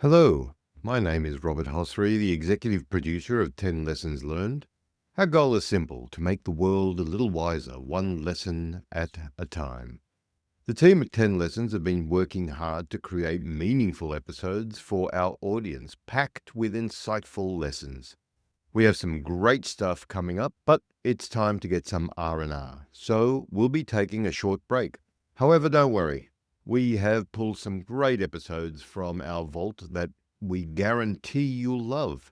Hello, my name is Robert Hosry, the executive producer of 10 Lessons Learned. Our goal is simple, to make the world a little wiser, one lesson at a time. The team at 10 Lessons have been working hard to create meaningful episodes for our audience, packed with insightful lessons. We have some great stuff coming up, but it's time to get some R&R, so we'll be taking a short break. However, don't worry. We have pulled some great episodes from our vault that we guarantee you'll love.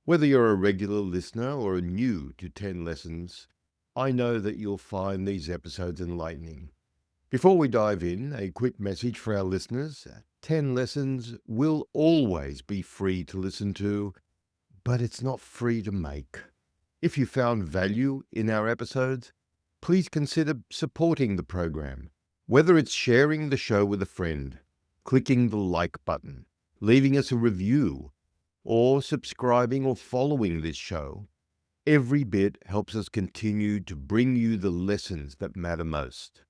Whether you're a regular listener or new to 10 Lessons, I know that you'll find these episodes enlightening. Before we dive in, a quick message for our listeners. 10 Lessons will always be free to listen to, but it's not free to make. If you found value in our episodes, please consider supporting the program. Whether it's sharing the show with a friend, clicking the like button, leaving us a review, or subscribing or following this show, every bit helps us continue to bring you the lessons that matter most.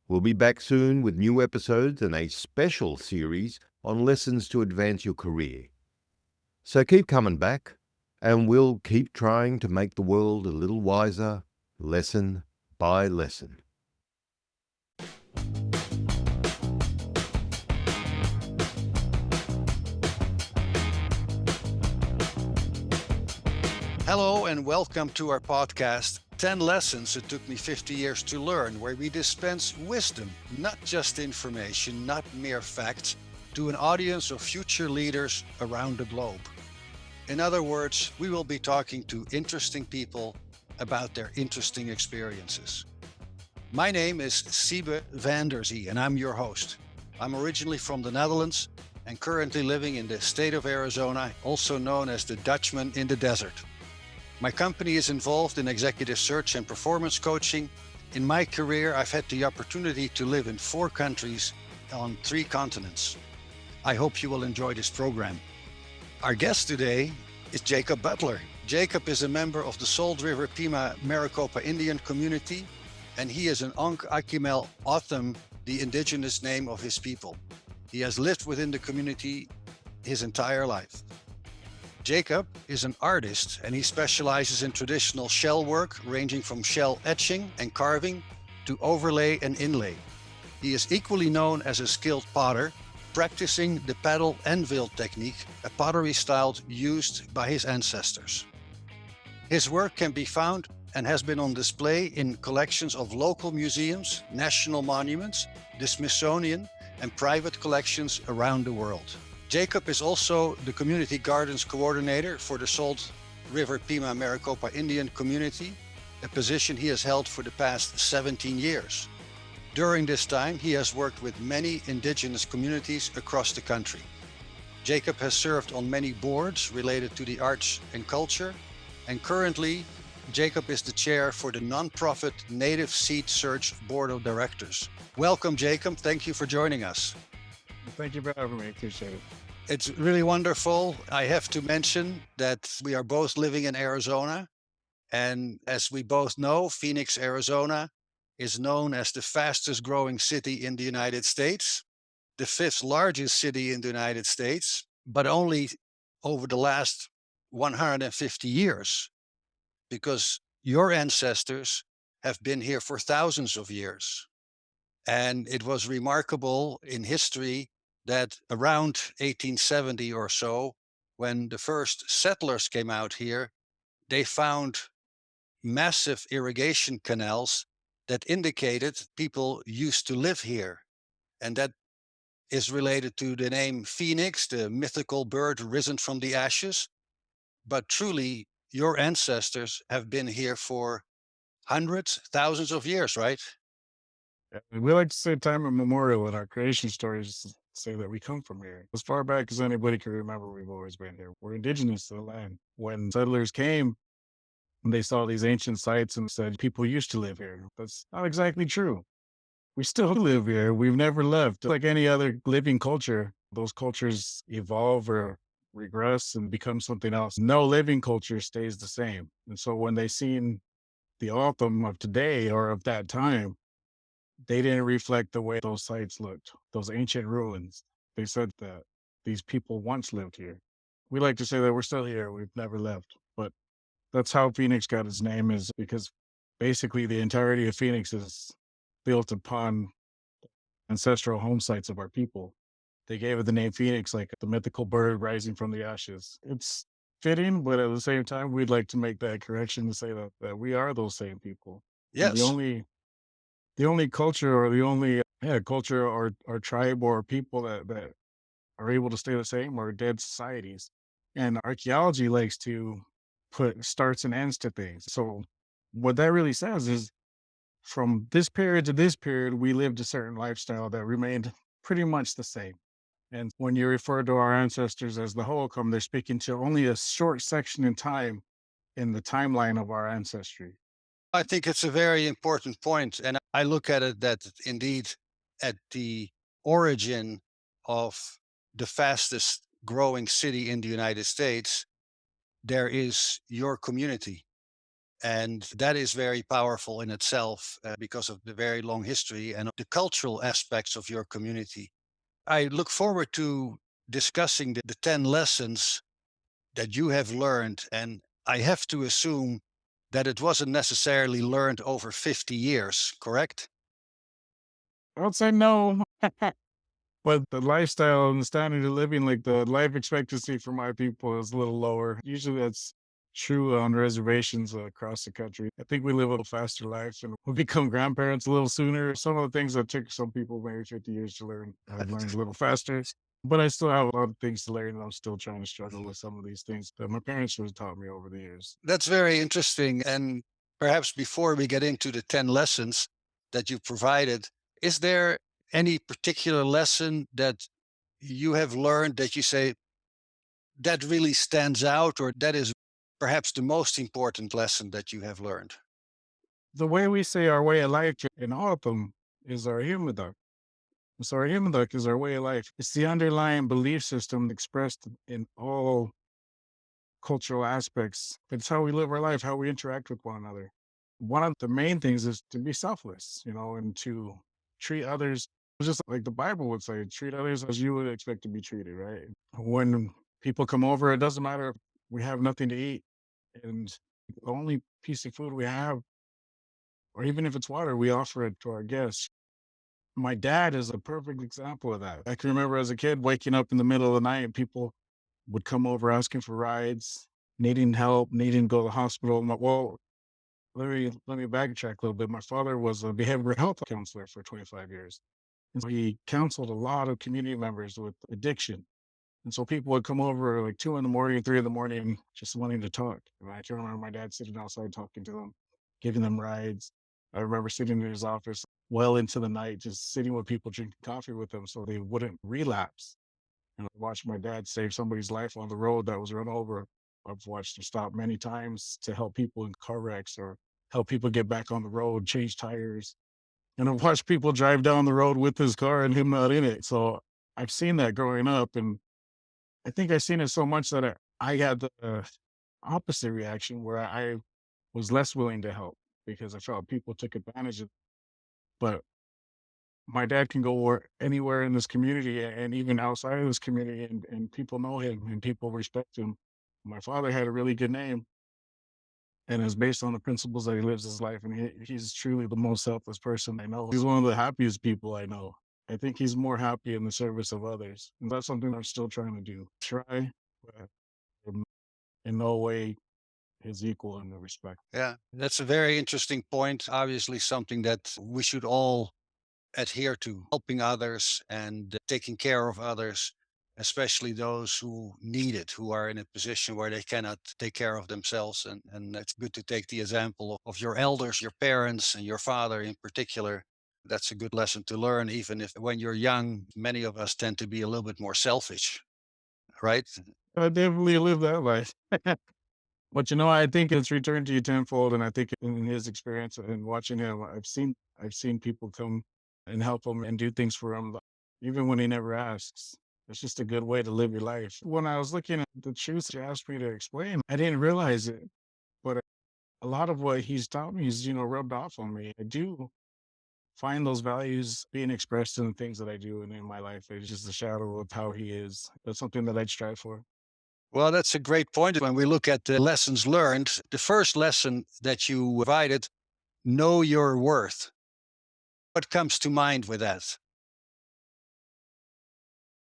We'll be back soon with new episodes and a special series on lessons to advance your career. So keep coming back, and we'll keep trying to make the world a little wiser, lesson by lesson. Hello and welcome to our podcast, 10 Lessons It Took Me 50 Years to Learn, where we dispense wisdom, not just information, not mere facts, to an audience of future leaders around the globe. In other words, we will be talking to interesting people about their interesting experiences. My name is Siebe Vanderzee and I'm your host. I'm originally from the Netherlands and currently living in the state of Arizona, also known as the Dutchman in the desert. My company is involved in executive search and performance coaching. In my career, I've had the opportunity to live in 4 countries on 3 continents. I hope you will enjoy this program. Our guest today is Jacob Butler. Jacob is a member of the Salt River Pima-Maricopa Indian community, and he is an Ankh Akimel Otham, the indigenous name of his people. He has lived within the community his entire life. Jacob is an artist and he specializes in traditional shell work ranging from shell etching and carving to overlay and inlay. He is equally known as a skilled potter, practicing the paddle anvil technique, a pottery style used by his ancestors. His work can be found and has been on display in collections of local museums, national monuments, the Smithsonian, and private collections around the world. Jacob is also the Community Gardens Coordinator for the Salt River Pima-Maricopa Indian Community, a position he has held for the past 17 years. During this time, he has worked with many indigenous communities across the country. Jacob has served on many boards related to the arts and culture, and currently, Jacob is the chair for the nonprofit Native Seed Search Board of Directors. Welcome, Jacob. Thank you for joining us. Thank you for having me. Appreciate it. It's really wonderful. I have to mention that we are both living in Arizona. And as we both know, Phoenix, Arizona is known as the fastest growing city in the United States, the 5th largest city in the United States, but only over the last 150 years, because your ancestors have been here for thousands of years. And it was remarkable in history that around 1870 or so, when the first settlers came out here, they found massive irrigation canals that indicated people used to live here. And that is related to the name Phoenix, the mythical bird risen from the ashes. But truly, your ancestors have been here for hundreds, thousands of years, right? We like to say time immemorial in our creation stories, say that we come from here. As far back as anybody can remember, we've always been here. We're indigenous to the land. When settlers came, they saw these ancient sites and said, people used to live here. That's not exactly true. We still live here. We've never left. Like any other living culture, those cultures evolve or regress and become something else. No living culture stays the same. And so when they seen the autumn of today or of that time, they didn't reflect the way those sites looked, those ancient ruins. They said that these people once lived here. We like to say that we're still here. We've never left, but that's how Phoenix got its name is because basically the entirety of Phoenix is built upon ancestral home sites of our people. They gave it the name Phoenix, like the mythical bird rising from the ashes. It's fitting, but at the same time, we'd like to make that correction to say that we are those same people. And Yes. the only culture or the only culture or tribe or people that are able to stay the same are dead societies. And archaeology likes to put starts and ends to things. So what that really says is from this period to this period, we lived a certain lifestyle that remained pretty much the same. And when you refer to our ancestors as the Holcomb, they're speaking to only a short section in time in the timeline of our ancestry. I think it's a very important point, and I look at it that indeed at the origin of the fastest growing city in the United States, there is your community. And that is very powerful in itself because of the very long history and the cultural aspects of your community. I look forward to discussing the 10 lessons that you have learned. And I have to assume that it wasn't necessarily learned over 50 years, correct? I would say no, but the lifestyle and the standard of living, like the life expectancy for my people is a little lower. Usually that's true on reservations across the country. I think we live a little faster lives and we become grandparents a little sooner. Some of the things that took some people maybe 50 years to learn, I've learned a little faster. But I still have a lot of things to learn, and I'm still trying to struggle with some of these things that my parents should have taught me over the years. That's very interesting. And perhaps before we get into the 10 lessons that you provided, is there any particular lesson that you have learned that you say that really stands out, or that is perhaps the most important lesson that you have learned? The way we say our way of life in all of them is our human. So our human is our way of life. It's the underlying belief system expressed in all cultural aspects. It's how we live our life, how we interact with one another. One of the main things is to be selfless, and to treat others just like the Bible would say, treat others as you would expect to be treated, right? When people come over, it doesn't matter if we have nothing to eat and the only piece of food we have, or even if it's water, we offer it to our guests. My dad is a perfect example of that. I can remember as a kid waking up in the middle of the night and people would come over asking for rides, needing help, needing to go to the hospital. Well, let me backtrack a little bit. My father was a behavioral health counselor for 25 years. And so he counseled a lot of community members with addiction. And so people would come over like 2 in the morning, 3 in the morning, just wanting to talk. And I can remember my dad sitting outside talking to them, giving them rides. I remember sitting in his office well into the night, just sitting with people, drinking coffee with them so they wouldn't relapse. And I watched my dad save somebody's life on the road that was run over. I've watched him stop many times to help people in car wrecks or help people get back on the road, change tires. And I've watched people drive down the road with his car and him not in it. So I've seen that growing up. And I think I've seen it so much that I had the opposite reaction where I was less willing to help because I felt people took advantage of. But my dad can go anywhere in this community and even outside of this community, and people know him and people respect him. My father had a really good name and is based on the principles that he lives his life. And he's truly the most selfless person I know. He's one of the happiest people I know. I think he's more happy in the service of others. And that's something I'm still trying to do. Try, but in no way his equal in the respect. Yeah, that's a very interesting point. Obviously, something that we should all adhere to, helping others and taking care of others, especially those who need it, who are in a position where they cannot take care of themselves. And it's good to take the example of your elders, your parents, and your father in particular. That's a good lesson to learn, even if when you're young, many of us tend to be a little bit more selfish, right? I definitely live that life. But I think it's returned to you tenfold, and I think in his experience and watching him, I've seen people come and help him and do things for him, even when he never asks. It's just a good way to live your life. When I was looking at the truth you asked me to explain, I didn't realize it, but a lot of what he's taught me is rubbed off on me. I do find those values being expressed in the things that I do and in my life. It's just a shadow of how he is. That's something that I'd strive for. Well, that's a great point. When we look at the lessons learned, the first lesson that you provided, know your worth. What comes to mind with that?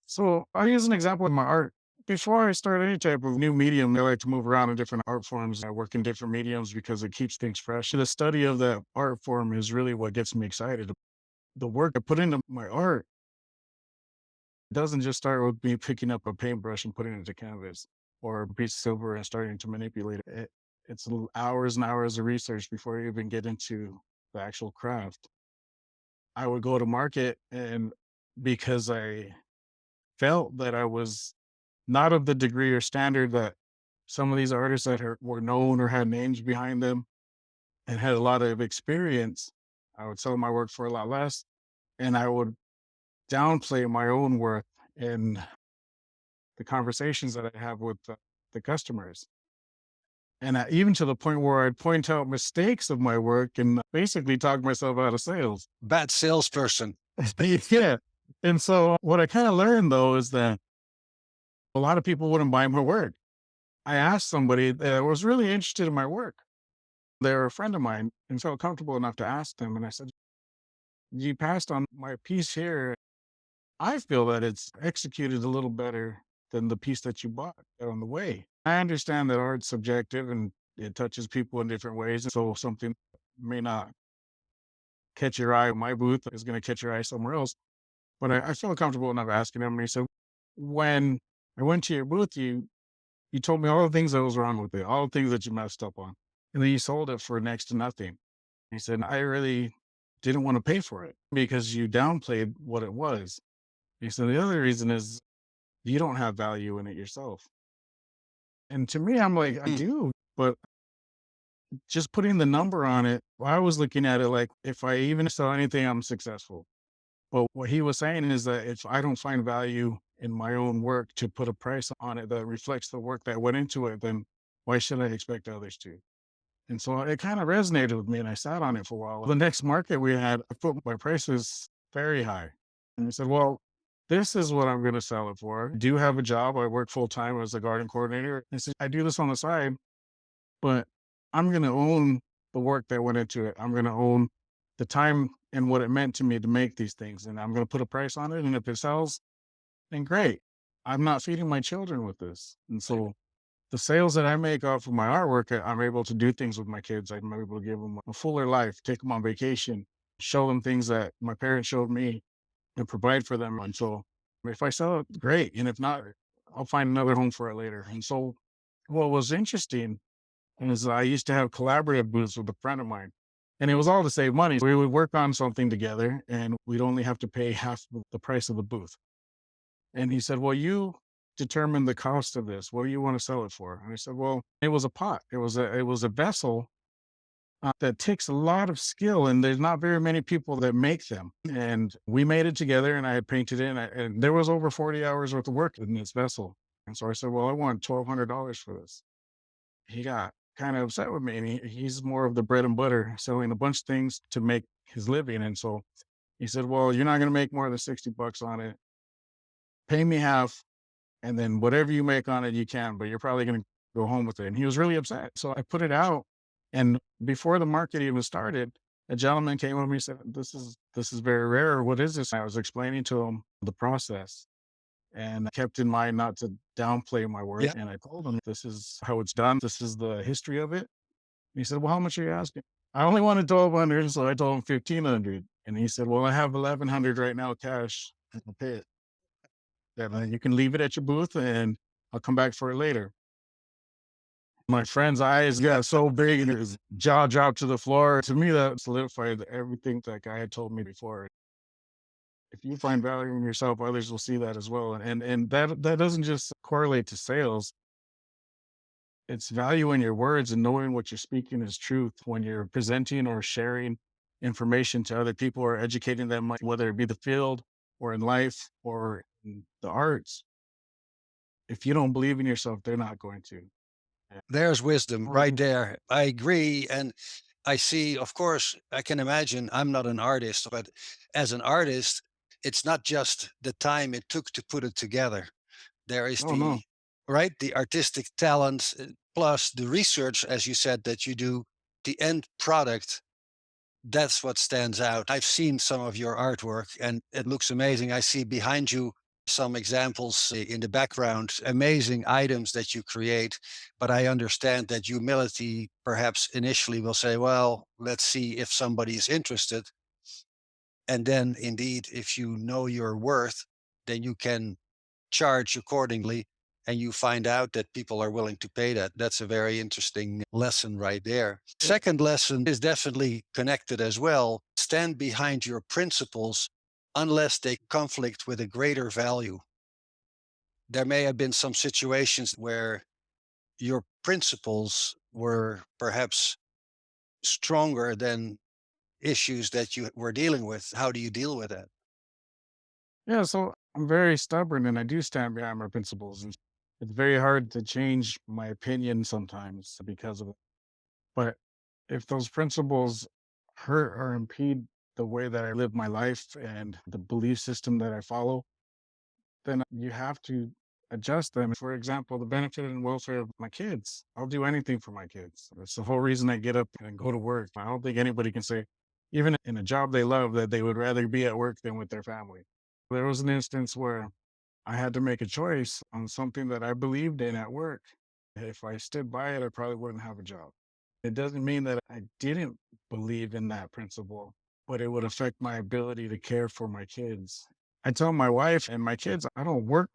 So I use an example of my art. Before I start any type of new medium, I like to move around in different art forms. I work in different mediums because it keeps things fresh. The study of that art form is really what gets me excited. The work I put into my art doesn't just start with me picking up a paintbrush and putting it to canvas or a piece of silver and starting to manipulate it. It's hours and hours of research before you even get into the actual craft. I would go to market, and because I felt that I was not of the degree or standard that some of these artists that were known or had names behind them and had a lot of experience, I would sell my work for a lot less, and I would downplay my own worth in the conversations that I have with the customers. And even to the point where I'd point out mistakes of my work and basically talk myself out of sales. Bad salesperson. Yeah. And so what I kind of learned though is that a lot of people wouldn't buy my work. I asked somebody that was really interested in my work. They're a friend of mine and felt comfortable enough to ask them. And I said, you passed on my piece here. I feel that it's executed a little better than the piece that you bought on the way. I understand that art's subjective and it touches people in different ways. So something may not catch your eye. My booth is going to catch your eye somewhere else. But I feel comfortable enough asking him. And he said, when I went to your booth, you told me all the things that was wrong with it, all the things that you messed up on. And then you sold it for next to nothing. He said, I really didn't want to pay for it because you downplayed what it was. He said, the other reason is you don't have value in it yourself. And to me, I'm like, I Hmm. do, but just putting the number on it, I was looking at it like if I even sell anything, I'm successful. But what he was saying is that if I don't find value in my own work to put a price on it that reflects the work that went into it, then why should I expect others to? And so it kind of resonated with me and I sat on it for a while. The next market we had, I put my prices very high. And I said, well, this is what I'm going to sell it for. I do have a job. I work full time as a garden coordinator. I said, I do this on the side, but I'm going to own the work that went into it. I'm going to own the time and what it meant to me to make these things. And I'm going to put a price on it. And if it sells, then great. I'm not feeding my children with this. And so the sales that I make off of my artwork, I'm able to do things with my kids. I'm able to give them a fuller life, take them on vacation, show them things that my parents showed me and provide for them. And so if I sell it, great. And if not, I'll find another home for it later. And so what was interesting is I used to have collaborative booths with a friend of mine. And it was all to save money. We would work on something together and we'd only have to pay half the price of the booth. And he said, well, you determine the cost of this. What do you want to sell it for? And I said, well, it was a pot. It was a vessel that takes a lot of skill, and there's not very many people that make them. And we made it together, and I had painted it, and there was over 40 hours worth of work in this vessel. And so I said, well, I want $1,200 for this. He got kind of upset with me, and he's more of the bread and butter, selling a bunch of things to make his living. And so he said, well, you're not going to make more than $60 on it. Pay me half, and then whatever you make on it, you can, but you're probably going to go home with it. And he was really upset. So I put it out. And before the market even started, a gentleman came up to me and said, this is very rare. What is this? And I was explaining to him the process and I kept in mind not to downplay my work. Yeah. And I told him, this is how it's done. This is the history of it. And he said, well, how much are you asking? I only wanted 1,200. So I told him 1,500. And he said, well, I have 1,100 right now cash. I'll pay it. Then you can leave it at your booth and I'll come back for it later. My friend's eyes got so big and his jaw dropped to the floor. To me, that solidified everything that guy had told me before. If you find value in yourself, others will see that as well. And that doesn't just correlate to sales. It's value in your words and knowing what you're speaking is truth when you're presenting or sharing information to other people or educating them, like whether it be the field or in life or in the arts. If you don't believe in yourself, they're not going to. There's wisdom right there. I agree. And I see, of course, I can imagine I'm not an artist, but as an artist, it's not just the time it took to put it together. There is Oh no. the artistic talent plus the research, as you said, that you do, the end product. That's what stands out. I've seen some of your artwork and it looks amazing. I see behind you some examples in the background, amazing items that you create. But I understand that humility perhaps initially will say, well, let's see if somebody is interested. And then indeed, if you know your worth, then you can charge accordingly and you find out that people are willing to pay that. That's a very interesting lesson right there. Yeah. Second lesson is definitely connected as well. Stand behind your principles unless they conflict with a greater value. There may have been some situations where your principles were perhaps stronger than issues that you were dealing with. How do you deal with that? Yeah, so I'm very stubborn and I do stand behind my principles. And it's very hard to change my opinion sometimes because of it. But if those principles hurt or impede the way that I live my life and the belief system that I follow, then you have to adjust them. For example, the benefit and welfare of my kids. I'll do anything for my kids. That's the whole reason I get up and go to work. I don't think anybody can say, even in a job they love, that they would rather be at work than with their family. There was an instance where I had to make a choice on something that I believed in at work. If I stood by it, I probably wouldn't have a job. It doesn't mean that I didn't believe in that principle, but it would affect my ability to care for my kids. I tell my wife and my kids, I don't work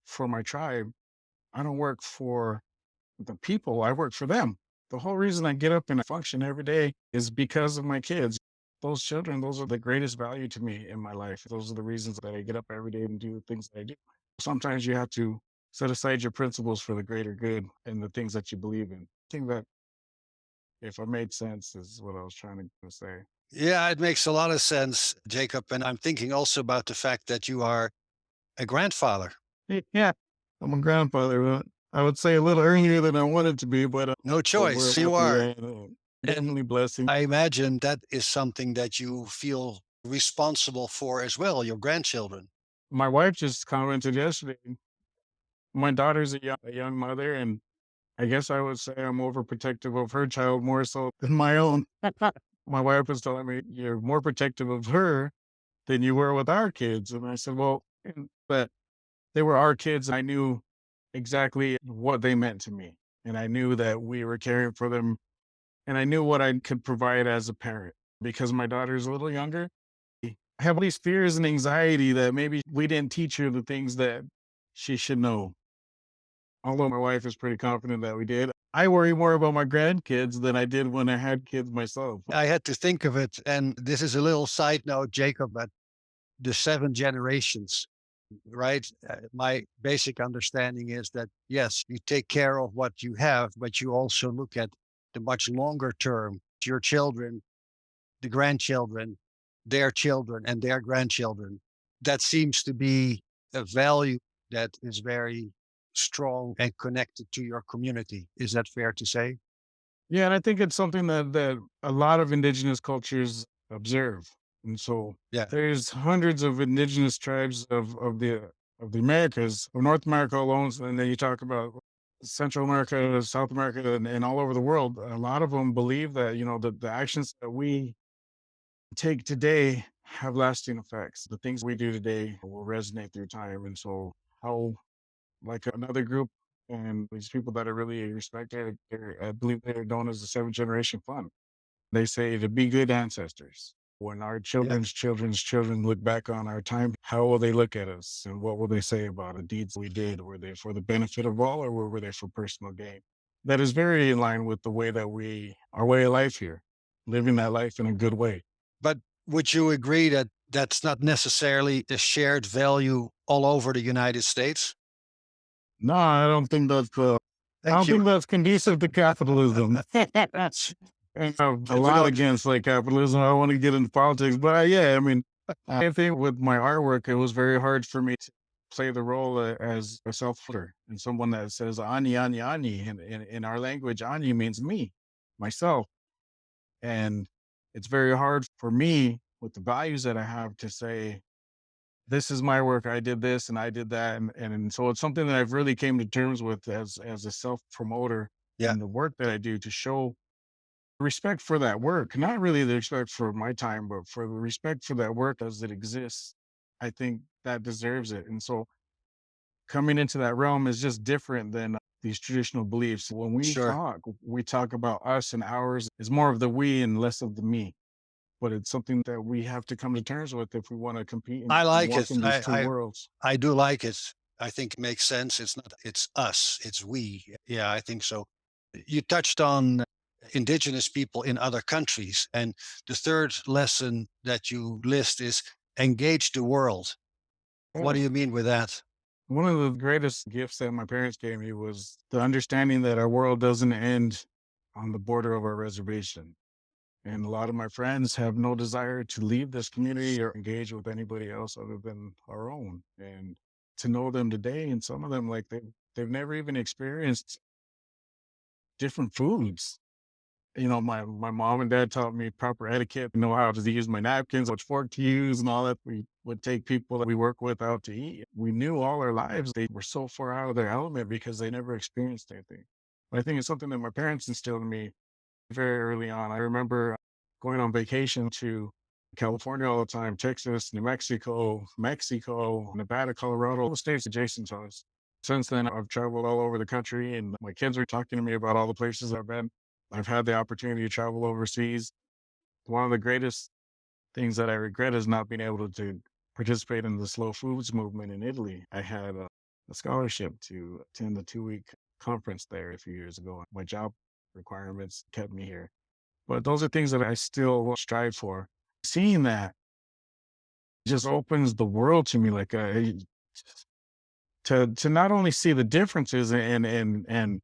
for my tribe. I don't work for the people. I work for them. The whole reason I get up and I function every day is because of my kids. Those children, those are the greatest value to me in my life. Those are the reasons that I get up every day and do the things that I do. Sometimes you have to set aside your principles for the greater good and the things that you believe in. I think that if I made sense is what I was trying to say. Yeah, it makes a lot of sense, Jacob. And I'm thinking also about the fact that you are a grandfather. Yeah, I'm a grandfather. I would say a little earlier than I wanted to be, No but we're choice. You lucky. are. Yeah, And definitely blessing. I imagine that is something that you feel responsible for as well, your grandchildren. My wife just commented yesterday. My daughter's a young mother, and I guess I would say I'm overprotective of her child more so than my own. My wife was telling me, "You're more protective of her than you were with our kids." And I said, "Well, but they were our kids. I knew exactly what they meant to me. And I knew that we were caring for them. And I knew what I could provide as a parent because my daughter's a little younger. I have all these fears and anxiety that maybe we didn't teach her the things that she should know. Although my wife is pretty confident that we did. I worry more about my grandkids than I did when I had kids myself. I had to think of it. And this is a little side note, Jacob, but the seven generations, right? My basic understanding is that, yes, you take care of what you have, but you also look at the much longer term, your children, the grandchildren, their children, and their grandchildren. That seems to be a value that is very strong and connected to your community. Is that fair to say? Yeah, and I think it's something that a lot of indigenous cultures observe. And so Yeah. there's hundreds of indigenous tribes of the Americas, of North America alone, and then you talk about Central America, South America, and all over the world. A lot of them believe that, the actions that we take today have lasting effects. The things we do today will resonate through time. And so how like another group and these people that are really respected, I believe they're known as the seventh generation fund. They say to be good ancestors. When our Yeah. children's children's children look back on our time, how will they look at us and what will they say about the deeds we did? Were they for the benefit of all or were they for personal gain? That is very in line with the way that our way of life here, living that life in a good way. But would you agree that that's not necessarily a shared value all over the United States? No, I Thank don't you. think that's conducive to capitalism. And a We lot don't. against like capitalism. I don't want to get into politics, but yeah, I mean, I think with my artwork, it was very hard for me to play the role as a self-footer and someone that says "ani ani ani." In our language, "ani" means me, myself. And it's very hard for me with the values that I have to say, this is my work. I did this and I did that. And so it's something that I've really came to terms with as a self promoter Yeah, in the work that I do to show respect for that work, not really the respect for my time, but for the respect for that work as it exists. I think that deserves it. And so coming into that realm is just different than these traditional beliefs. When sure. we talk about us and ours is more of the we and less of the me. But it's something that we have to come to terms with if we want to compete I and like walk it. in these two worlds. I do like it. I think it makes sense. It's not, it's us, it's we. Yeah, I think so. You touched on indigenous people in other countries. And the third lesson that you list is engage the world. What Yeah. do you mean with that? One of the greatest gifts that my parents gave me was the understanding that our world doesn't end on the border of our reservation. And a lot of my friends have no desire to leave this community or engage with anybody else other than our own. And to know them today, and some of them, like they've never even experienced different foods. You know, my mom and dad taught me proper etiquette, know how to use my napkins, which fork to use, and all that. We would take people that we work with out to eat. We knew all our lives they were so far out of their element because they never experienced anything. But I think it's something that my parents instilled in me very early on. I remember going on vacation to California all the time, Texas, New Mexico, Mexico, Nevada, Colorado, all the states adjacent to us. Since then, I've traveled all over the country, and my kids are talking to me about all the places I've been. I've had the opportunity to travel overseas. One of the greatest things that I regret is not being able to participate in the slow foods movement in Italy. I had a scholarship to attend a 2 week conference there a few years ago. My job requirements kept me here. But those are things that I still strive for. Seeing that just opens the world to me, like to not only see the differences and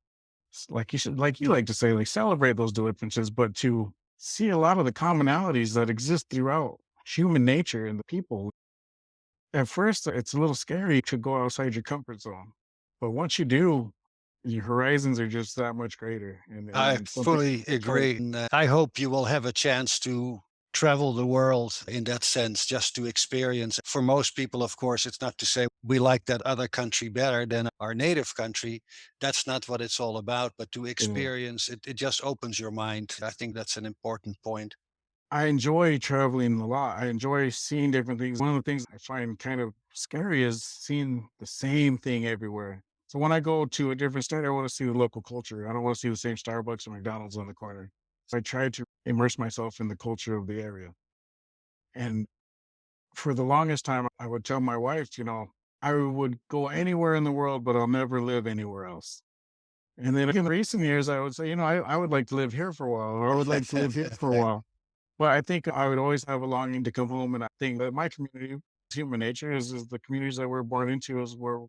like you should, like you like to say, like celebrate those differences, but to see a lot of the commonalities that exist throughout human nature and the people. At first, it's a little scary to go outside your comfort zone, but once you do, your horizons are just that much greater, I and it's something fully I try. agree. And I hope you will have a chance to travel the world in that sense, just to experience. For most people, of course, it's not to say we like that other country better than our native country. That's not what it's all about, but to Yeah. experience it, it just opens your mind. I think that's an important point. I enjoy traveling a lot. I enjoy seeing different things. One of the things I find kind of scary is seeing the same thing everywhere. So when I go to a different state, I want to see the local culture. I don't want to see the same Starbucks or McDonald's on the corner. So I try to immerse myself in the culture of the area. And for the longest time, I would tell my wife, I would go anywhere in the world, but I'll never live anywhere else. And then in recent years, I would say, I would like to live here for a while, or I would like to live here for a while. Well, I think I would always have a longing to come home, and I think that my community, human nature, is the communities that we're born into is where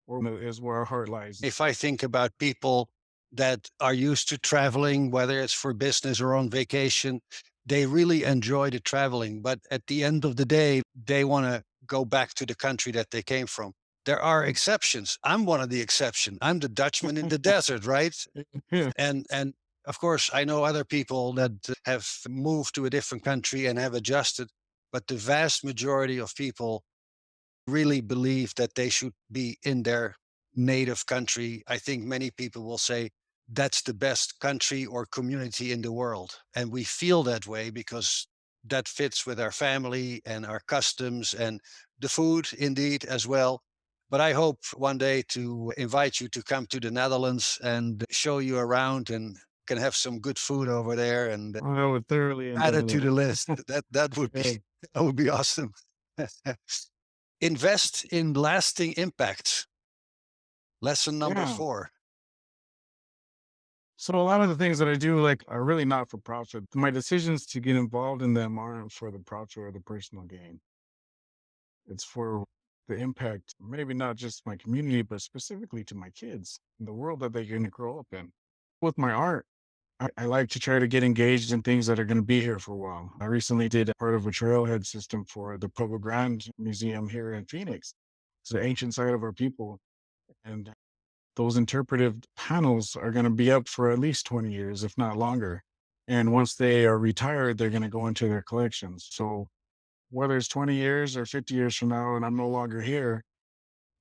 our heart lies. If I think about people that are used to traveling, whether it's for business or on vacation, they really enjoy the traveling. But at the end of the day, they want to go back to the country that they came from. There are exceptions. I'm one of the exception. I'm the Dutchman in the desert, right? Yeah, And of course, I know other people that have moved to a different country and have adjusted. But the vast majority of people really believe that they should be in their native country. I think many people will say that's the best country or community in the world. And we feel that way because that fits with our family and our customs and the food, indeed, as well. But I hope one day to invite you to come to the Netherlands and show you around and can have some good food over there and I would thoroughly add enjoy it to that. the list. That would be Yeah, that would be awesome. Invest in lasting impact. Lesson number yeah. 4. So a lot of the things that I do, like, are really not for profit. My decisions to get involved in them aren't for the profit or the personal gain. It's for the impact, maybe not just my community, but specifically to my kids, and the world that they're going to grow up in. With my art, I like to try to get engaged in things that are going to be here for a while. I recently did a part of a trailhead system for the Pueblo Grand Museum here in Phoenix. It's the ancient site of our people. And those interpretive panels are going to be up for at least 20 years, if not longer. And once they are retired, they're going to go into their collections. So whether it's 20 years or 50 years from now and I'm no longer here,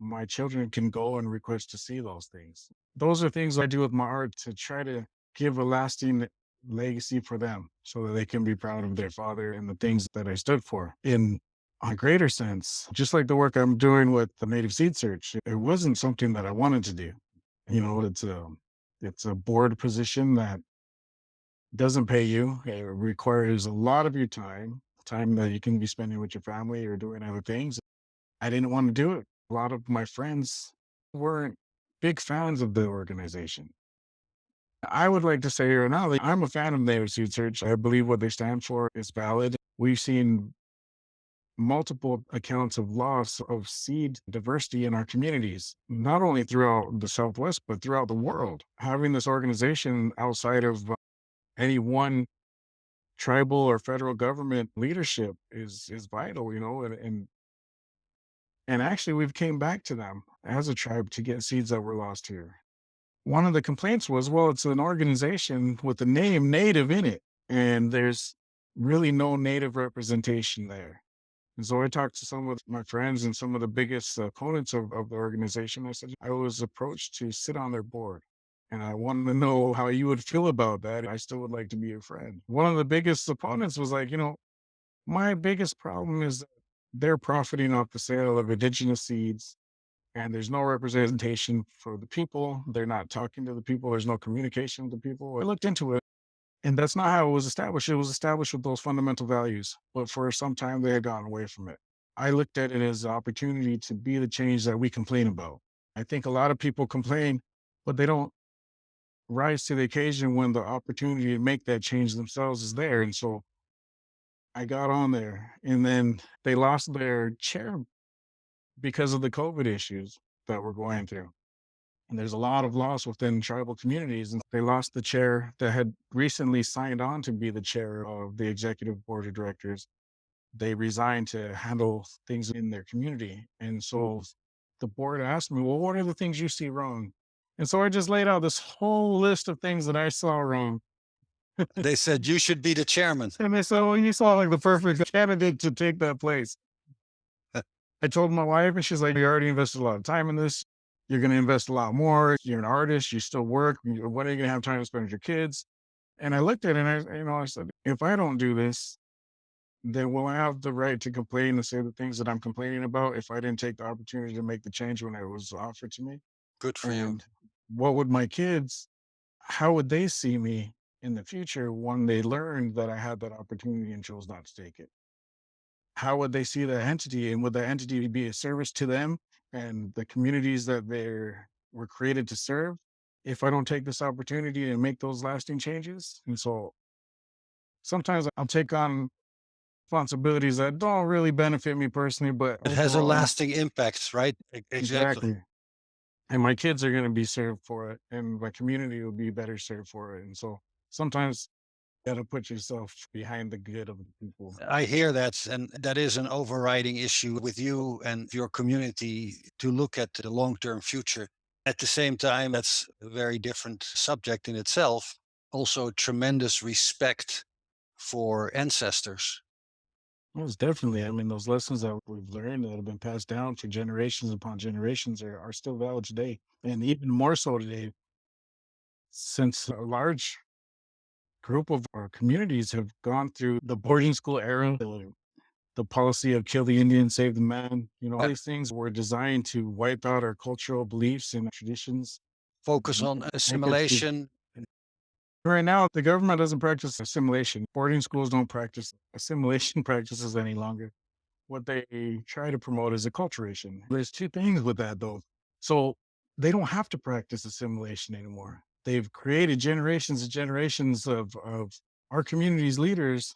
my children can go and request to see those things. Those are things I do with my art to try to give a lasting legacy for them so that they can be proud of their father and the things that I stood for. In a greater sense, just like the work I'm doing with the native seed search, it wasn't something that I wanted to do. You know, it's a board position that doesn't pay you. It requires a lot of your time that you can be spending with your family or doing other things. I didn't want to do it. A lot of my friends weren't big fans of the organization. I would like to say here now that I'm a fan of Native Seed Search. I believe what they stand for is valid. We've seen multiple accounts of loss of seed diversity in our communities, not only throughout the Southwest, but throughout the world. Having this organization outside of any one tribal or federal government leadership is vital, you know, and actually we've came back to them as a tribe to get seeds that were lost here. One of the complaints was, well, it's an organization with the name Native in it, and there's really no Native representation there. And so I talked to some of my friends and some of the biggest opponents of the organization. I said, I was approached to sit on their board. And I wanted to know how you would feel about that. I still would like to be your friend. One of the biggest opponents was like, my biggest problem is that they're profiting off the sale of indigenous seeds and there's no representation for the people. They're not talking to the people. There's no communication with the people. I looked into it, and that's not how it was established. It was established with those fundamental values, but for some time they had gotten away from it. I looked at it as an opportunity to be the change that we complain about. I think a lot of people complain, but they don't rise to the occasion when the opportunity to make that change themselves is there. And so I got on there, and then they lost their chair because of the COVID issues that we're going through. And there's a lot of loss within tribal communities. And they lost the chair that had recently signed on to be the chair of the executive board of directors. They resigned to handle things in their community. And so the board asked me, well, what are the things you see wrong? And so I just laid out this whole list of things that I saw wrong. They said you should be the chairman. And they said, well, you saw like the perfect candidate to take that place. I told my wife, and she's like, you already invested a lot of time in this. You're going to invest a lot more. You're an artist. You still work. When are you going to have time to spend with your kids? And I looked at it and I said, if I don't do this, then will I have the right to complain and say the things that I'm complaining about if I didn't take the opportunity to make the change when it was offered to me? Good for you. And what would my kids, how would they see me in the future when they learned that I had that opportunity and chose not to take it? How would they see the entity, and would the entity be a service to them and the communities that were created to serve if I don't take this opportunity and make those lasting changes? And so sometimes I'll take on responsibilities that don't really benefit me personally, but It has a overall, lasting impact, right? Exactly. exactly. And my kids are going to be served for it, and my community will be better served for it. And so sometimes you got to put yourself behind the good of the people. I hear that, and that is an overriding issue with you and your community to look at the long-term future. At the same time, that's a very different subject in itself. Also, tremendous respect for ancestors. Most definitely. I mean, those lessons that we've learned that have been passed down for generations upon generations are still valid today. And even more so today, since a large group of our communities have gone through the boarding school era, the policy of kill the Indian, save the man. All Yeah. these things were designed to wipe out our cultural beliefs and traditions. Focus m- on Make us be. assimilation. Right now, the government doesn't practice assimilation. Boarding schools don't practice assimilation practices any longer. What they try to promote is acculturation. There's two things with that though. So they don't have to practice assimilation anymore. They've created generations and generations of our community's leaders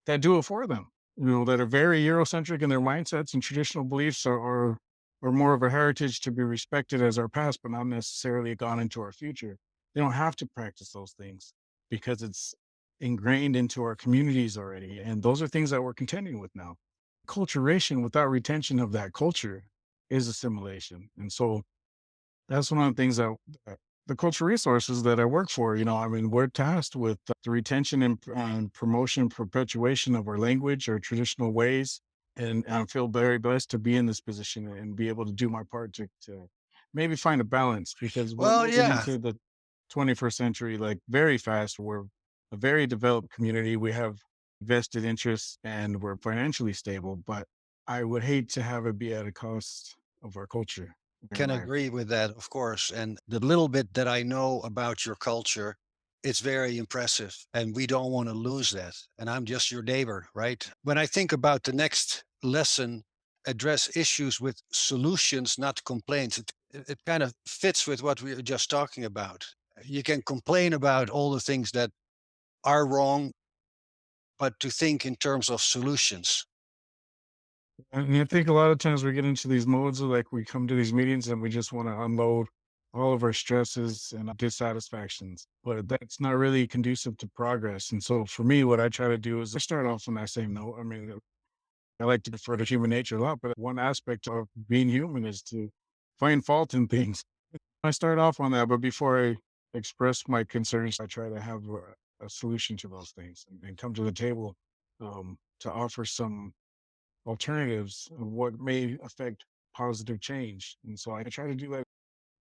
that do it for them, that are very Eurocentric in their mindsets and traditional beliefs are more of a heritage to be respected as our past, but not necessarily gone into our future. They don't have to practice those things because it's ingrained into our communities already. And those are things that we're contending with now. Culturation without retention of that culture is assimilation. And so that's one of the things that the cultural resources that I work for. I mean, we're tasked with the retention and promotion, perpetuation of our language, our traditional ways. And I feel very blessed to be in this position and be able to do my part to maybe find a balance because we're Well, moving yeah. into the 21st century like very fast. We're a very developed community. We have vested interests and we're financially stable, but I would hate to have it be at a cost of our culture, in Can my agree opinion. with that, of course. And the little bit that I know about your culture, it's very impressive. And we don't want to lose that. And I'm just your neighbor, right? When I think about the next lesson, address issues with solutions, not complaints, it kind of fits with what we were just talking about. You can complain about all the things that are wrong, but to think in terms of solutions. And I think a lot of times we get into these modes of like we come to these meetings and we just want to unload all of our stresses and dissatisfactions, but that's not really conducive to progress. And so for me, what I try to do is I start off on that same note. I mean, I like to refer to human nature a lot, but one aspect of being human is to find fault in things. I start off on that, but before I express my concerns, I try to have a solution to those things and come to the table to offer some alternatives of what may affect positive change. And so I try to do that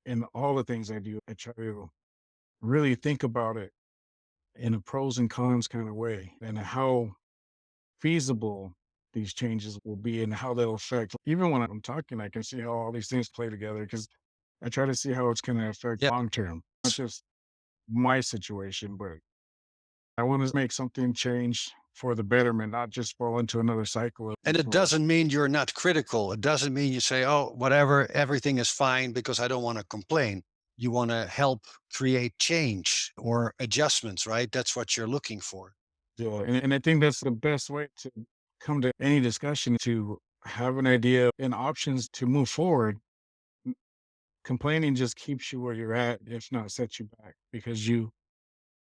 in all the things I do. I try to really think about it in a pros and cons kind of way and how feasible these changes will be and how they'll affect. Even when I'm talking, I can see how all these things play together because I try to see how it's going to affect Yeah. long term, not just my situation, but I want to make something change for the betterment, not just fall into another cycle And it of doesn't mean you're not critical. It doesn't mean you say, oh, whatever, everything is fine because I don't want to complain. You want to help create change or adjustments, right? That's what you're looking for. yeah, and I think that's the best way to come to any discussion to have an idea and options to move forward. M- Complaining just keeps you where you're at, if not sets you back, because you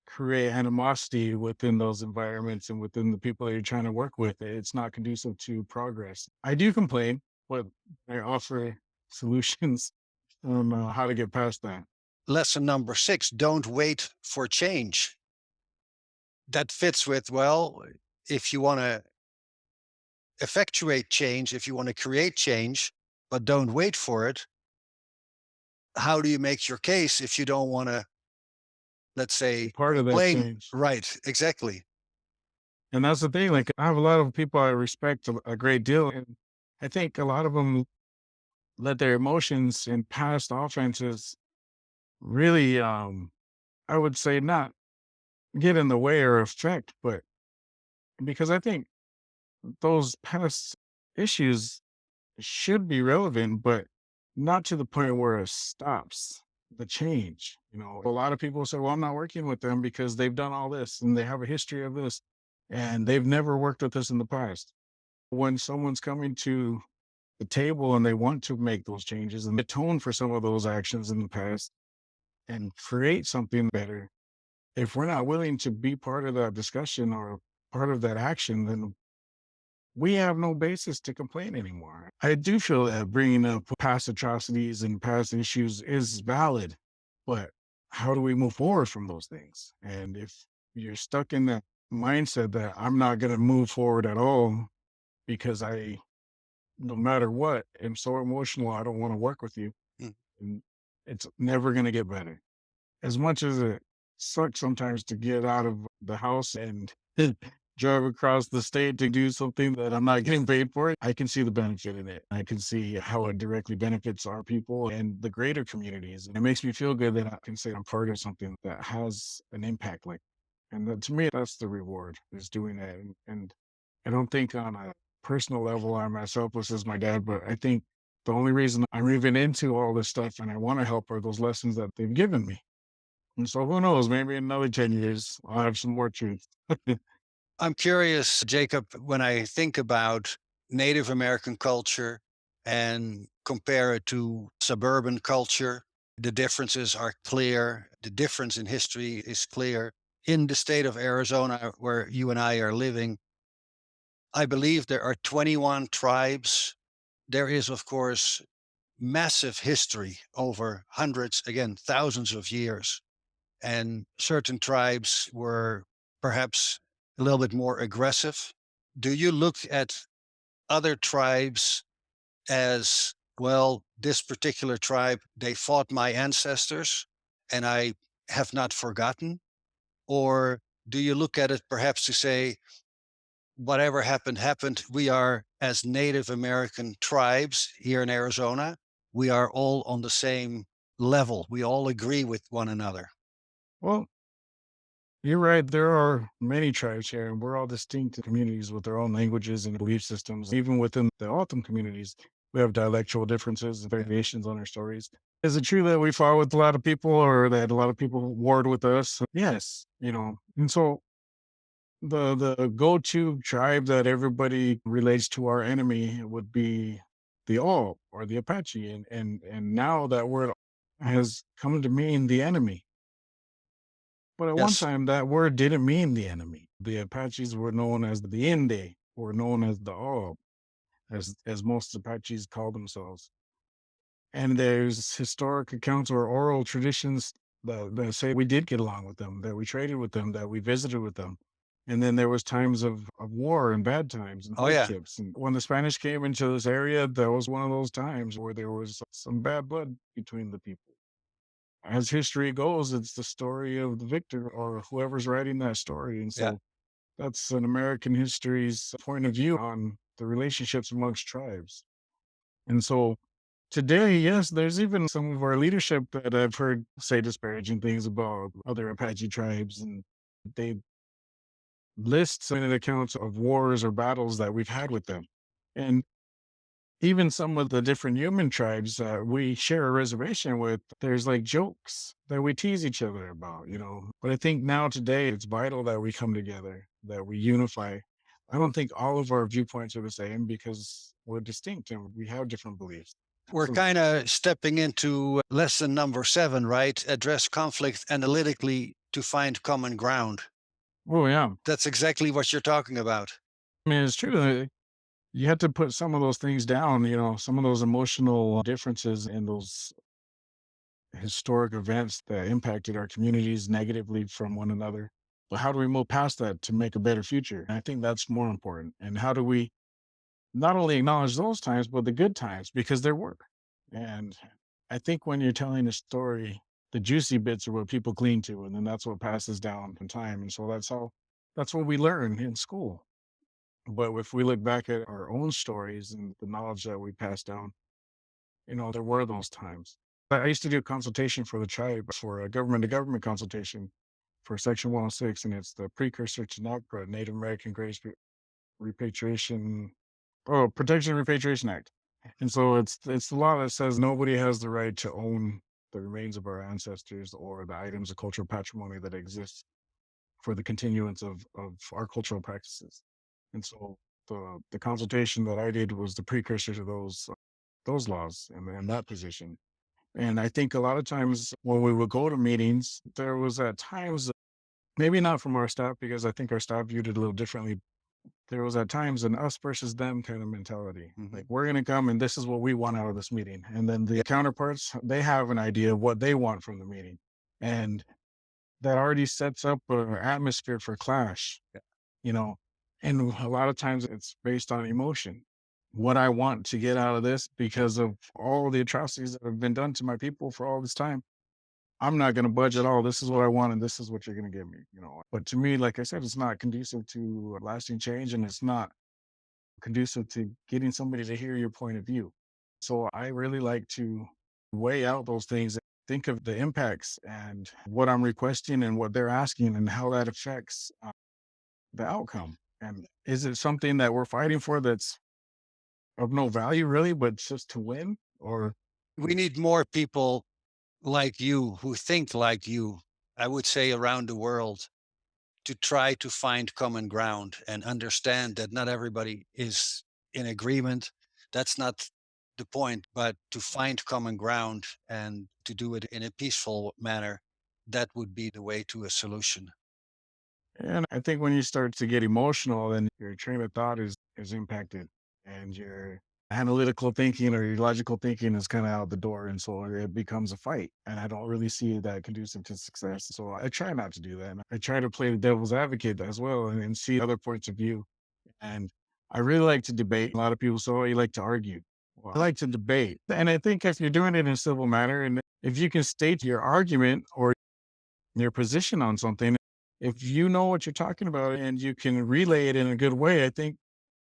create animosity within those environments and within the people that you're trying to work with. It's not conducive to progress. I do complain, but I offer solutions on how to get past that. Lesson number 6, don't wait for change. That fits with, well, if you want to effectuate change, if you want to create change, but don't wait for it, how do you make your case if you don't want to, let's Be say, part of that complain? change. Right, exactly. And that's the thing. Like I have a lot of people I respect a great deal. And I think a lot of them let their emotions and past offenses really, I would say not get in the way or affect, but because I think those past issues should be relevant, but not to the point where it stops the change. A lot of people say, well, I'm not working with them because they've done all this and they have a history of this and they've never worked with us in the past. When someone's coming to the table and they want to make those changes and atone for some of those actions in the past and create something better, if we're not willing to be part of that discussion or part of that action, then we have no basis to complain anymore. I do feel that bringing up past atrocities and past issues is valid, but how do we move forward from those things? And if you're stuck in that mindset that I'm not going to move forward at all because no matter what, am so emotional, I don't want to work with you, Mm. and it's never going to get better. As much as it sucks sometimes to get out of the house and drive across the state to do something that I'm not getting paid for, I can see the benefit in it. I can see how it directly benefits our people and the greater communities. And it makes me feel good that I can say I'm part of something that has an impact like, and to me, that's the reward is doing that. And I don't think on a personal level I'm as selfless as my dad, but I think the only reason I'm even into all this stuff and I want to help are those lessons that they've given me. And so who knows, maybe in another 10 years, I'll have some more truth. I'm curious, Jacob, when I think about Native American culture and compare it to suburban culture, the differences are clear. The difference in history is clear. In the state of Arizona, where you and I are living, I believe there are 21 tribes. There is, of course, massive history over hundreds, again, thousands of years. And certain tribes were perhaps a little bit more aggressive. Do you look at other tribes as, well, this particular tribe, they fought my ancestors and I have not forgotten? Or do you look at it perhaps to say, whatever happened, happened? We are, as Native American tribes here in Arizona, we are all on the same level. We all agree with one another. Well, you're right. There are many tribes here, and we're all distinct communities with their own languages and belief systems. Even within the Altum communities, we have dialectual differences and variations on our stories. Is it true that we fought with a lot of people or that a lot of people warred with us? Yes, And so the go-to tribe that everybody relates to our enemy would be the All or the Apache. And now that word has come to mean the enemy. But at one Yes. time, that word didn't mean the enemy. The Apaches were known as the Inde, or known as the All, as most Apaches call themselves. And there's historic accounts or oral traditions that say we did get along with them, that we traded with them, that we visited with them. And then there was times of war and bad times and Oh, yeah. hardships. And when the Spanish came into this area, that was one of those times where there was some bad blood between the people. As history goes, it's the story of the victor or whoever's writing that story. And Yeah. so that's an American history's point of view on the relationships amongst tribes. And so today, yes, there's even some of our leadership that I've heard say disparaging things about other Apache tribes, and they list some accounts of wars or battles that we've had with them. And even some of the different human tribes that we share a reservation with, there's like jokes that we tease each other about. But I think now today it's vital that we come together, that we unify. I don't think all of our viewpoints are the same because we're distinct and we have different beliefs. We're So, kind of stepping into lesson number 7, right? Address conflict analytically to find common ground. oh yeah, That's exactly what you're talking about. I mean, it's true that you have to put some of those things down, some of those emotional differences and those historic events that impacted our communities negatively from one another. But how do we move past that to make a better future? And I think that's more important. And how do we not only acknowledge those times, but the good times because there were. And I think when you're telling a story, the juicy bits are what people cling to, and then that's what passes down in time. And so that's what we learn in school. But if we look back at our own stories and the knowledge that we passed down, there were those times. I used to do a consultation for the tribe for a government to government consultation for Section 106, and it's the precursor to NAGPRA, Native American Grace Repatriation, Protection and Repatriation Act. And so it's the law that says nobody has the right to own the remains of our ancestors or the items of cultural patrimony that exist for the continuance of our cultural practices. And so the consultation that I did was the precursor to those laws and that position. And I think a lot of times when we would go to meetings, there was at times, maybe not from our staff, because I think our staff viewed it a little differently. There was at times an us versus them kind of mentality. Mhm. Like, we're going to come and this is what we want out of this meeting. And then the counterparts, they have an idea of what they want from the meeting. And that already sets up an atmosphere for clash, you know. And a lot of times it's based on emotion. What I want to get out of this because of all the atrocities that have been done to my people for all this time. I'm not going to budge at all. This is what I want, and this is what you're going to give me. But to me, like I said, it's not conducive to lasting change, and it's not conducive to getting somebody to hear your point of view. So I really like to weigh out those things, think of the impacts and what I'm requesting and what they're asking and how that affects the outcome. And is it something that we're fighting for that's of no value, really, but just to win? Or We need more people like you who think like you, I would say, around the world, to try to find common ground and understand that not everybody is in agreement. That's not the point, but to find common ground and to do it in a peaceful manner, that would be the way to a solution. and I think when you start to get emotional, then your train of thought is impacted, and analytical thinking or your logical thinking is kind of out the door. And so it becomes a fight. And I don't really see that conducive to success. So I try not to do that. And I try to play the devil's advocate as well and see other points of view. And I really like to debate. A lot of people say, oh, you like to argue. Well, I like to debate. And I think if you're doing it in a civil manner, and if you can state your argument or your position on something, if you know what you're talking about and you can relay it in a good way, I think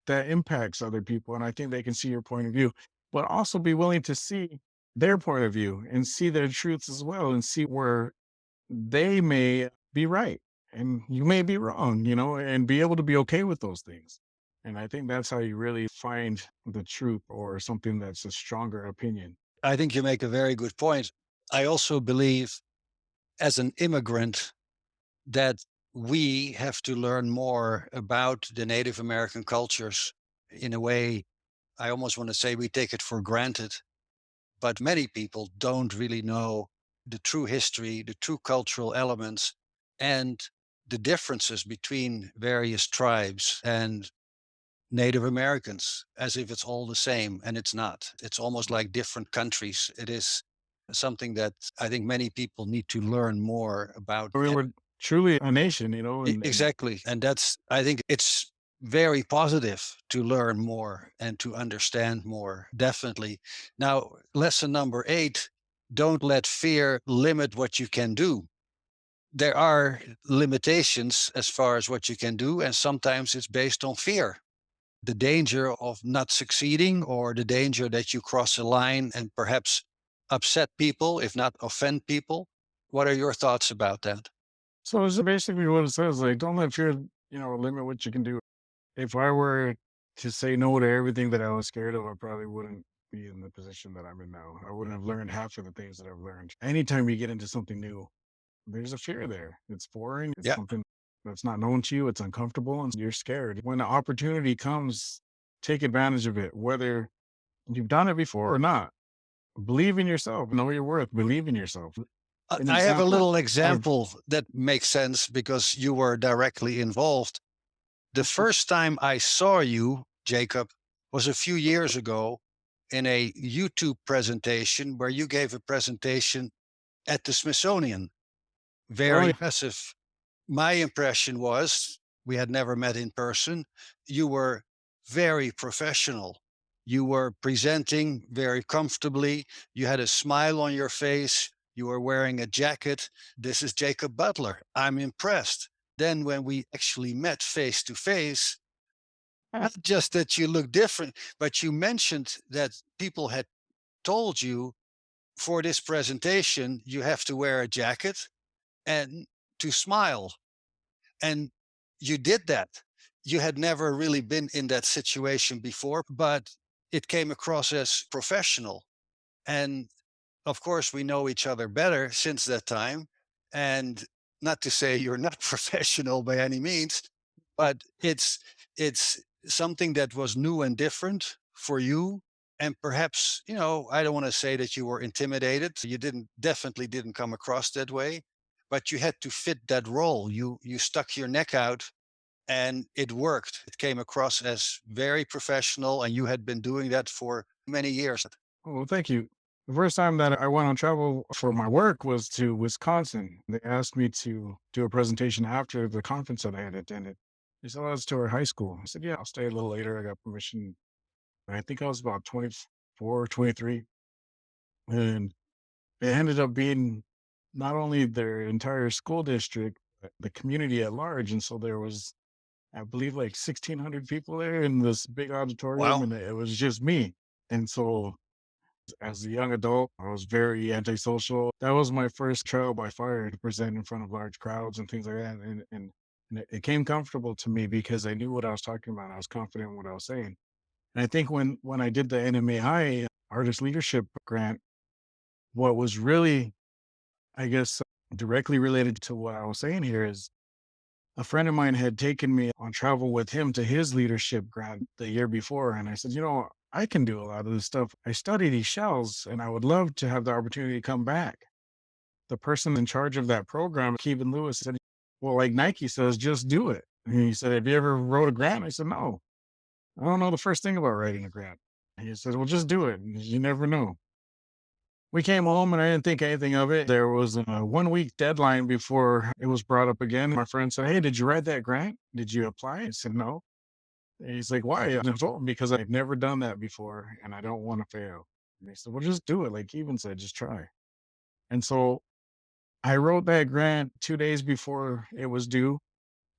that impacts other people. And I think they can see your point of view, but also be willing to see their point of view and see their truths as well and see where they may be right and you may be wrong, and be able to be okay with those things. And I think that's how you really find the truth or something that's a stronger opinion. I think you make a very good point. I also believe, as an immigrant, that we have to learn more about the Native American cultures. In a way, I almost want to say we take it for granted, but many people don't really know the true history, the true cultural elements, and the differences between various tribes and Native Americans, as if it's all the same, and it's not. It's almost like different countries. It is something that I think many people need to learn more about. We were truly a nation, and Exactly. And that's, I think it's very positive to learn more and to understand more, definitely. Now, lesson number 8, don't let fear limit what you can do. There are limitations as far as what you can do, and sometimes it's based on fear. The danger of not succeeding, or the danger that you cross a line and perhaps upset people, if not offend people. What are your thoughts about that? so it's basically what it says. Like, don't let fear, limit what you can do. If I were to say no to everything that I was scared of, I probably wouldn't be in the position that I'm in now. I wouldn't have learned half of the things that I've learned. Anytime you get into something new, there's a fear there. It's foreign. It's Yeah. something that's not known to you. It's uncomfortable and you're scared. When the opportunity comes, take advantage of it, whether you've done it before or not. Believe in yourself. Know your worth. Believe in yourself. An I have a example little of example that makes sense because you were directly involved. The first time I saw you, Jacob, was a few years ago in a YouTube presentation where you gave a presentation at the Smithsonian. oh, Very yeah. impressive. My impression was, we had never met in person. You were very professional. You were presenting very comfortably. You had a smile on your face. You were wearing a jacket. This is Jacob Butler. I'm impressed. Then, when we actually met face to face, not just that you look different, but you mentioned that people had told you, for this presentation, you have to wear a jacket and to smile. And you did that. You had never really been in that situation before, but it came across as professional. And of course, we know each other better since that time. And not to say you're not professional by any means, but it's something that was new and different for you. And perhaps, I don't want to say that you were intimidated. You definitely didn't come across that way, but you had to fit that role. You stuck your neck out and it worked. It came across as very professional, and you had been doing that for many years. Oh, thank you. The first time that I went on travel for my work was to Wisconsin. They asked me to do a presentation after the conference that I had attended. They said, oh, it's to our high school. I said, yeah, I'll stay a little later. I got permission. I think I was about 24, 23. And it ended up being not only their entire school district, but the community at large. And so there was, I believe, like 1,600 people there in this big auditorium, Wow. and it was just me. And so as a young adult, I was very antisocial. That was my first trial by fire, to present in front of large crowds and things like that. And it came comfortable to me because I knew what I was talking about. I was confident in what I was saying. And I think when I did the NMAI Artist Leadership Grant, what was really, I guess, directly related to what I was saying here is a friend of mine had taken me on travel with him to his leadership grant the year before. And I said, I can do a lot of this stuff. I study these shells and I would love to have the opportunity to come back. The person in charge of that program, Kevin Lewis, said, well, like Nike says, just do it. And he said, have you ever wrote a grant? I said, no, I don't know the first thing about writing a grant. He said, well, just do it. You never know. We came home and I didn't think anything of it. There was a 1 week deadline before it was brought up again. My friend said, hey, did you write that grant? Did you apply? I said, no. And he's like, why? And I told him because I've never done that before and I don't want to fail. And he said, well, just do it. Like he even said, just try. And so I wrote that grant 2 days before it was due.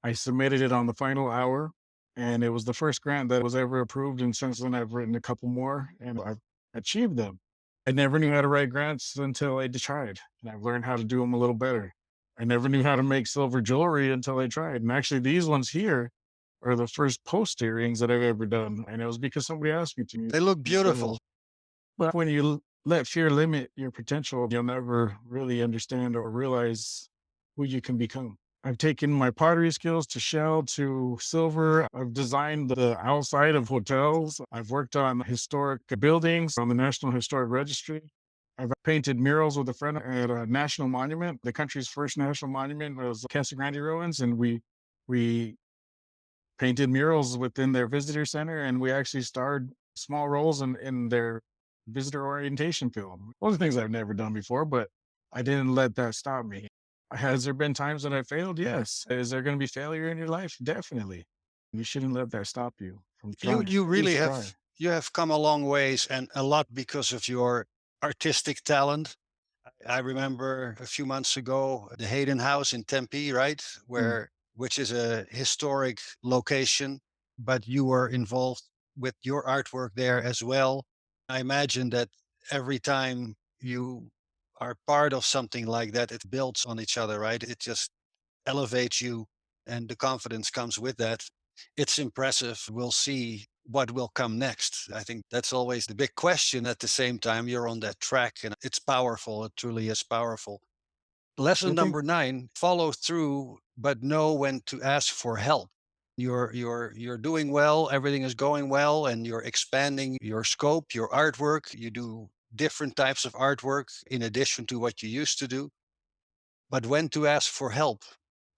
I submitted it on the final hour, and it was the first grant that was ever approved. And since then, I've written a couple more, and I've achieved them. I never knew how to write grants until I tried, and I've learned how to do them a little better. I never knew how to make silver jewelry until I tried. And actually, these ones here are the first post earrings that I've ever done, and it was because somebody asked me to. They look beautiful. So, but when you let fear limit your potential, you'll never really understand or realize who you can become. I've taken my pottery skills to shell to silver. I've designed the outside of hotels. I've worked on historic buildings on the National Historic Registry. I've painted murals with a friend at a national monument. The country's first national monument was Casa Grande ruins, and we painted murals within their visitor center, and we actually starred small roles in their visitor orientation film. Those are things I've never done before, but I didn't let that stop me. Has there been times that I failed? Yes. Is there going to be failure in your life? Definitely. You shouldn't let that stop you from You trying. you At really least try. have come a long ways, and a lot because of your artistic talent. I remember a few months ago the Hayden House in Tempe, right? Mm. Which is a historic location, but you were involved with your artwork there as well. I imagine that every time you are part of something like that, it builds on each other, right? It just elevates you and the confidence comes with that. It's impressive. We'll see what will come next. I think that's always the big question. At the same time, you're on that track and it's powerful. It truly is powerful. I Lesson think number 9, follow through, but know when to ask for help. You're doing well, everything is going well, and you're expanding your scope, your artwork. You do different types of artwork in addition to what you used to do. But when to ask for help?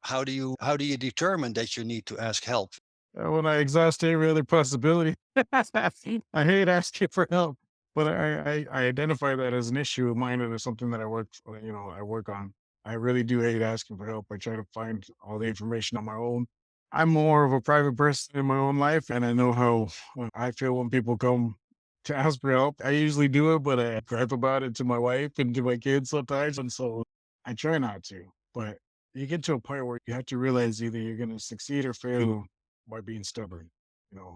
How do you determine that you need to ask help? when I exhaust every other possibility, I hate asking for help, but I identify that as an issue of mine and it's something that I work on. I really do hate asking for help. I try to find all the information on my own. I'm more of a private person in my own life, and I know how I feel when people come to ask for help. I usually do it, but I gripe about it to my wife and to my kids sometimes, and so I try not to. But you get to a point where you have to realize either you're going to succeed or fail by being stubborn.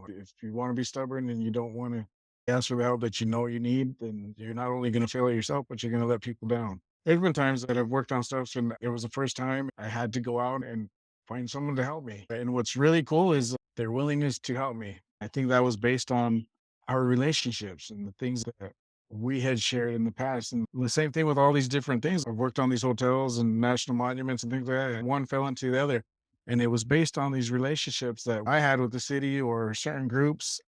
If you want to be stubborn and you don't want to ask for the help that you know you need, then you're not only going to fail yourself, but you're going to let people down. There's been times that I've worked on stuff and it was the first time I had to go out and find someone to help me. And what's really cool is their willingness to help me. I think that was based on our relationships and the things that we had shared in the past. And the same thing with all these different things. I've worked on these hotels and national monuments and things like that. And one fell into the other. And it was based on these relationships that I had with the city or certain groups.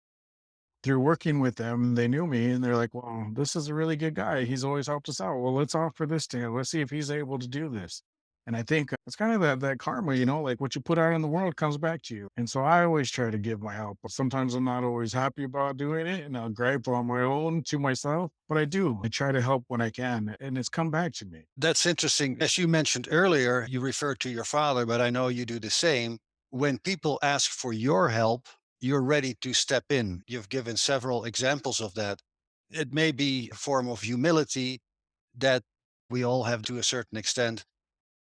Through working with them, they knew me and they're like, well, this is a really good guy. He's always helped us out. Well, let's offer this to him. Let's see if he's able to do this. And I think it's kind of that karma, like what you put out in the world comes back to you. And so I always try to give my help. But sometimes I'm not always happy about doing it and I'll gripe on my own to myself, but I do. I try to help when I can and it's come back to me. That's interesting. As you mentioned earlier, you referred to your father, but I know you do the same. When people ask for your help, you're ready to step in. You've given several examples of that. It may be a form of humility that we all have to a certain extent.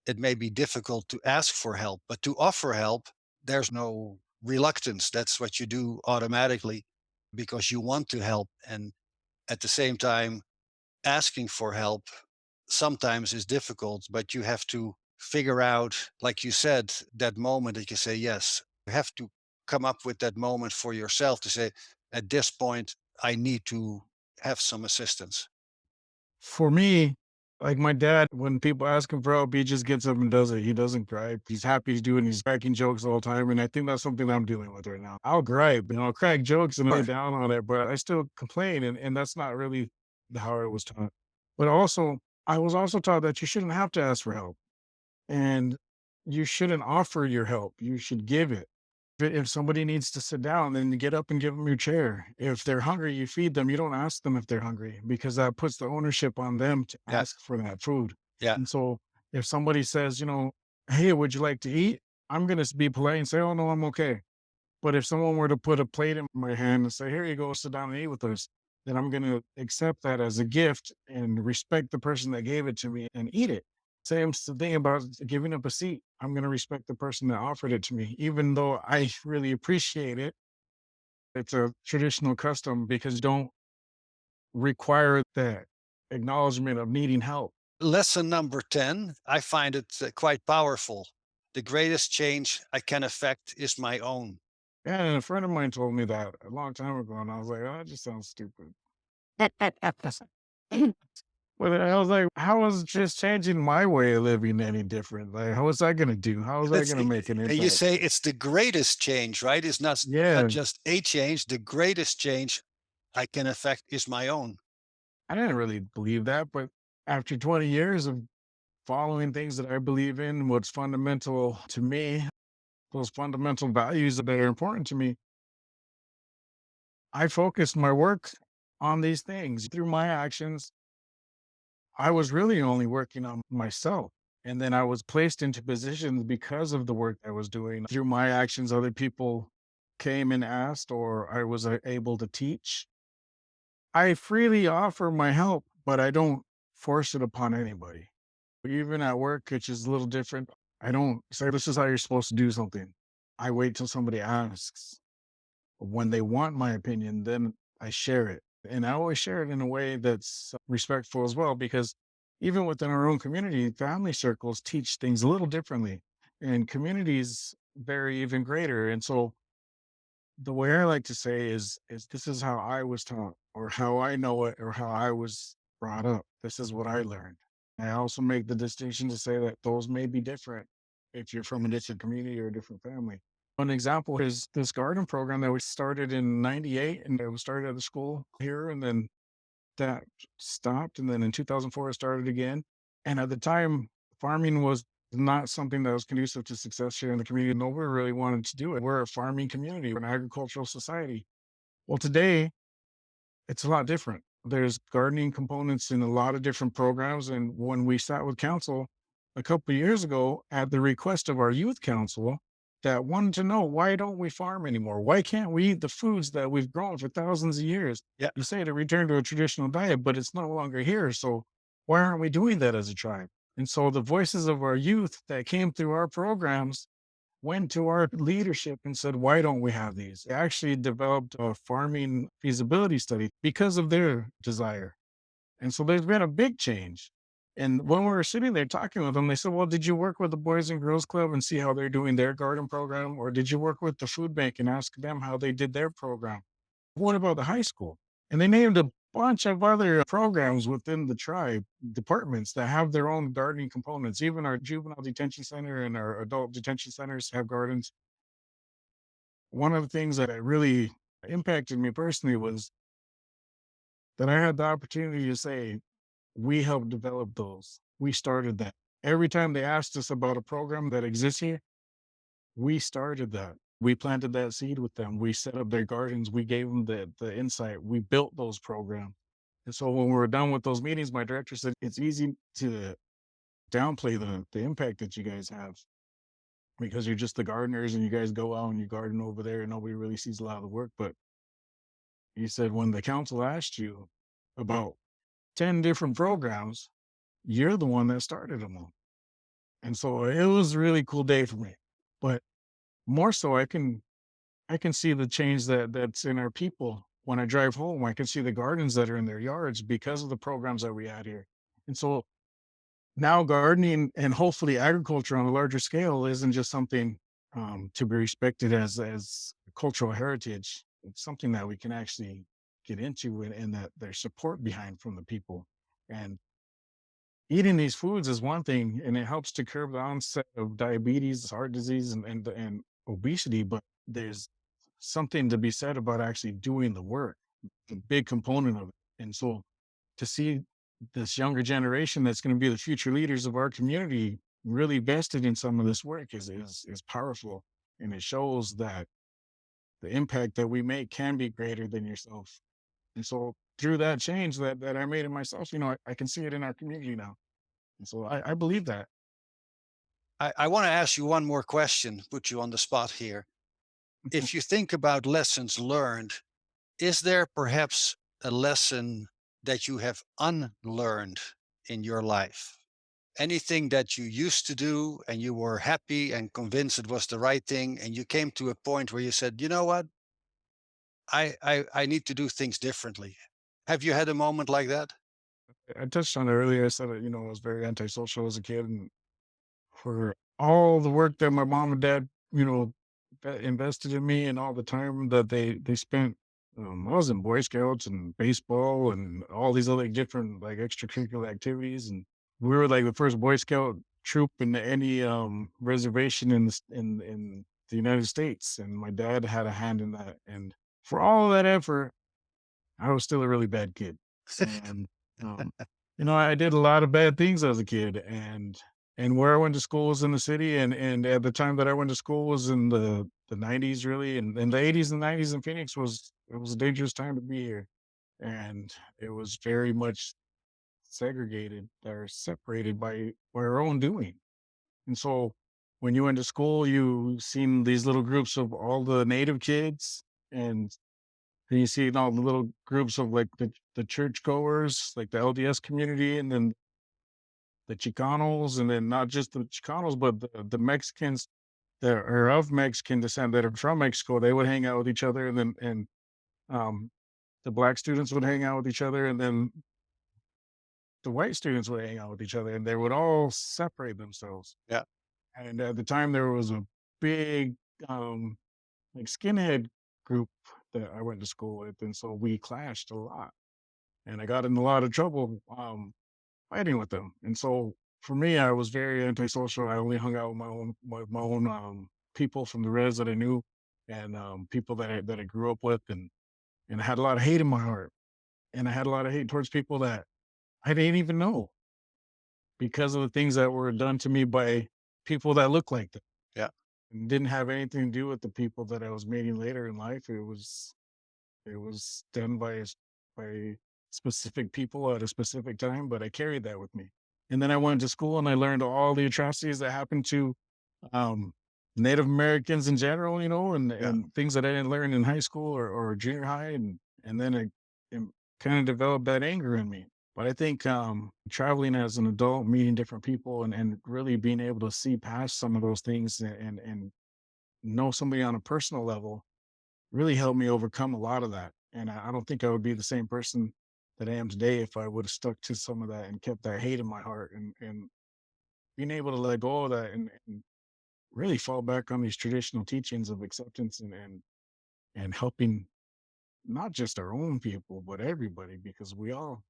It may be difficult to ask for help, but to offer help, there's no reluctance. That's what you do automatically because you want to help. And at the same time, asking for help sometimes is difficult, but you have to figure out, like you said, that moment that you say yes. You have to come up with that moment for yourself to say, at this point, I need to have some assistance. For me, like my dad, when people ask him for help, he just gets up and does it. He doesn't gripe. He's happy he's doing, he's cracking jokes all the time. And I think that's something that I'm dealing with right now. I'll gripe, I'll crack jokes and lay Sure. down on it, but I still complain. And that's not really how I was taught. But also, I was also taught that you shouldn't have to ask for help and you shouldn't offer your help. You should give it. If somebody needs to sit down, then you get up and give them your chair. If they're hungry, you feed them. You don't ask them if they're hungry because that puts the ownership on them to Yeah, ask for that food. yeah. And so if somebody says, "Hey, would you like to eat?" I'm going to be polite and say, "Oh, no, I'm okay." But if someone were to put a plate in my hand and say, "Here you go, sit down and eat with us," then I'm going to accept that as a gift and respect the person that gave it to me and eat it. Same thing about giving up a seat. I'm going to respect the person that offered it to me, even though I really appreciate it. It's a traditional custom because you don't require that acknowledgement of needing help. Lesson number 10, I find it quite powerful. The greatest change I can affect is my own. And a friend of mine told me that a long time ago, and I was like, "Oh, that just sounds stupid." But I was like, how is just changing my way of living any different? Like, how is that gonna do? How is that It's, gonna make an and you impact? say it's the greatest change, right? It's not Yeah, just a change. The greatest change I can affect is my own. I didn't really believe that, but after 20 years of following things that I believe in, what's fundamental to me, those fundamental values that are important to me, I focused my work on these things. Through my actions, I was really only working on myself. And then I was placed into positions because of the work I was doing. Through my actions, other people came and asked, or I was able to teach. I freely offer my help, but I don't force it upon anybody. Even at work, which is a little different, I don't say, "This is how you're supposed to do something." I wait till somebody asks. When they want my opinion, then I share it. And I always share it in a way that's respectful as well, because even within our own community, family circles teach things a little differently, and communities vary even greater. And so the way I like to say is this is how I was taught, or how I know it, or how I was brought up. This is what I learned. I also make the distinction to say that those may be different if you're from a different community or a different family. An example is this garden program that we started in '98, and it was started at the school here, and then that stopped. And then in 2004, it started again. And at the time, farming was not something that was conducive to success here in the community. Nobody really wanted to do it. We're a farming community, we're an agricultural society. Well, today, it's a lot different. There's gardening components in a lot of different programs. And when we sat with council a couple of years ago at the request of our youth council that wanted to know, why don't we farm anymore? Why can't we eat the foods that we've grown for thousands of years? Yeah. You say to return to a traditional diet, but it's no longer here. So why aren't we doing that as a tribe? And so the voices of our youth that came through our programs went to our leadership and said, "Why don't we have these?" They actually developed a farming feasibility study because of their desire. And so there's been a big change. And when we were sitting there talking with them, they said, "Well, did you work with the Boys and Girls Club and see how they're doing their garden program? Or did you work with the food bank and ask them how they did their program? What about the high school?" And they named a bunch of other programs within the tribe departments that have their own gardening components. Even our juvenile detention center and our adult detention centers have gardens. One of the things that really impacted me personally was that I had the opportunity to say, we helped develop those. We started that. Every time they asked us about a program that exists here, we started that. We planted that seed with them. We set up their gardens. We gave them the insight. We built those programs. And so when we were done with those meetings, my director said, "It's easy to downplay the impact that you guys have because you're just the gardeners and you guys go out and you garden over there and nobody really sees a lot of the work." But he said, when the council asked you about 10 different programs, you're the one that started them all. And so it was a really cool day for me. But more so, I can see the change that's in our people. When I drive home, I can see the gardens that are in their yards because of the programs that we had here. And so now gardening and hopefully agriculture on a larger scale isn't just something to be respected as cultural heritage. It's something that we can actually get into, and that there's support behind from the people. And eating these foods is one thing, and it helps to curb the onset of diabetes, heart disease, and obesity. But there's something to be said about actually doing the work, the big component of it. And so to see this younger generation that's going to be the future leaders of our community really vested in some of this work is powerful. And it shows that the impact that we make can be greater than yourself. And so through that change that I made in myself, I can see it in our community now. And so I believe that. I want to ask you one more question, put you on the spot here. If you think about lessons learned, is there perhaps a lesson that you have unlearned in your life? Anything that you used to do and you were happy and convinced it was the right thing, and you came to a point where you said, you know what, I need to do things differently. Have you had a moment like that? I touched on it earlier. I said that, I was very antisocial as a kid. And for all the work that my mom and dad, invested in me and all the time that they spent. I was in Boy Scouts and baseball and all these other different like extracurricular activities, and we were like the first Boy Scout troop in any reservation in the United States, and my dad had a hand in that. And for all of that effort, I was still a really bad kid, and um, I did a lot of bad things as a kid, and where I went to school was in the city, and at the time that I went to school was in the 90s, really, and in the 80s and 90s in Phoenix was a dangerous time to be here, and it was very much segregated or separated by our own doing, and so when you went to school, you seen these little groups of all the native kids, and you see all the little groups of like the churchgoers, like the LDS community, and then the Chicanos, and then not just the Chicanos, but the Mexicans that are of Mexican descent that are from Mexico. They would hang out with each other, and um, the black students would hang out with each other, and then the white students would hang out with each other, and they would all separate themselves. Yeah. And at the time, there was a big um, like skinhead group that I went to school with, and so we clashed a lot, and I got in a lot of trouble fighting with them. And so for me, I was very antisocial. I only hung out with my own people from the res that I knew, and people that I grew up with, and I had a lot of hate in my heart, and I had a lot of hate towards people that I didn't even know because of the things that were done to me by people that looked like them Yeah. and didn't have anything to do with the people that I was meeting later in life. It was done by specific people at a specific time, but I carried that with me. And then I went to school and I learned all the atrocities that happened to um, Native Americans in general, and Yeah. and things that I didn't learn in high school or junior high, and then it kind of developed that anger in me. But I think traveling as an adult, meeting different people, and really being able to see past some of those things and know somebody on a personal level really helped me overcome a lot of that. And I don't think I would be the same person that I am today if I would have stuck to some of that and kept that hate in my heart, and being able to let go of that and really fall back on these traditional teachings of acceptance and helping not just our own people, but everybody, because we all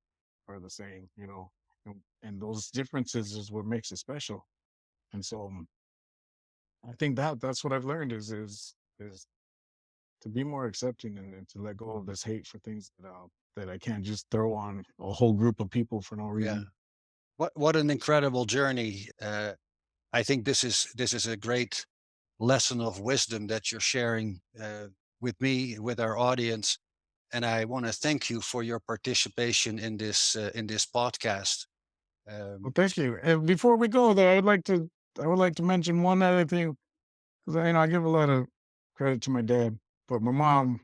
are the same, and those differences is what makes it special. And so I think that's what I've learned is to be more accepting and to let go of this hate for things that I can't just throw on a whole group of people for no Yeah. reason. What an incredible journey. I think this is a great lesson of wisdom that you're sharing with me, with our audience, and I want to thank you for your participation in this podcast. Well, Um, thank you. And before we go, though, I would like to mention one other thing because I give a lot of credit to my dad, but my mom